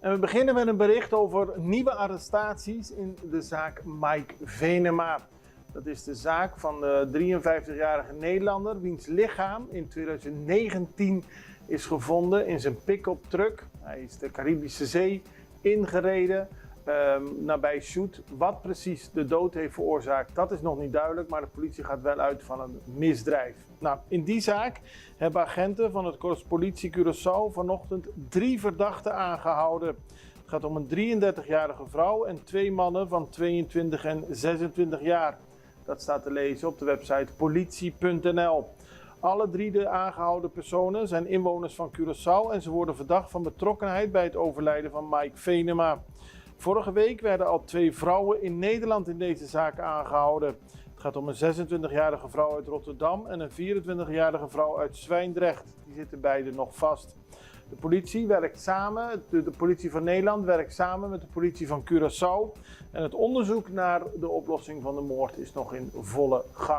En we beginnen met een bericht over nieuwe arrestaties in de zaak Mike Venema. Dat is de zaak van de 53-jarige Nederlander wiens lichaam in 2019 is gevonden in zijn pick-up truck. Hij is de Caribische Zee ingereden nabij Sjoerd. Wat precies de dood heeft veroorzaakt, dat is nog niet duidelijk, maar de politie gaat wel uit van een misdrijf. Nou, in die zaak hebben agenten van het korps politie Curaçao vanochtend 3 verdachten aangehouden. Het gaat om een 33-jarige vrouw en 2 mannen van 22 en 26 jaar. Dat staat te lezen op de website politie.nl. Alle 3 de aangehouden personen zijn inwoners van Curaçao en ze worden verdacht van betrokkenheid bij het overlijden van Mike Venema. Vorige week werden al 2 vrouwen in Nederland in deze zaak aangehouden. Het gaat om een 26-jarige vrouw uit Rotterdam en een 24-jarige vrouw uit Zwijndrecht. Die zitten beide nog vast. De politie werkt samen, de politie van Nederland werkt samen met de politie van Curaçao. En het onderzoek naar de oplossing van de moord is nog in volle gang.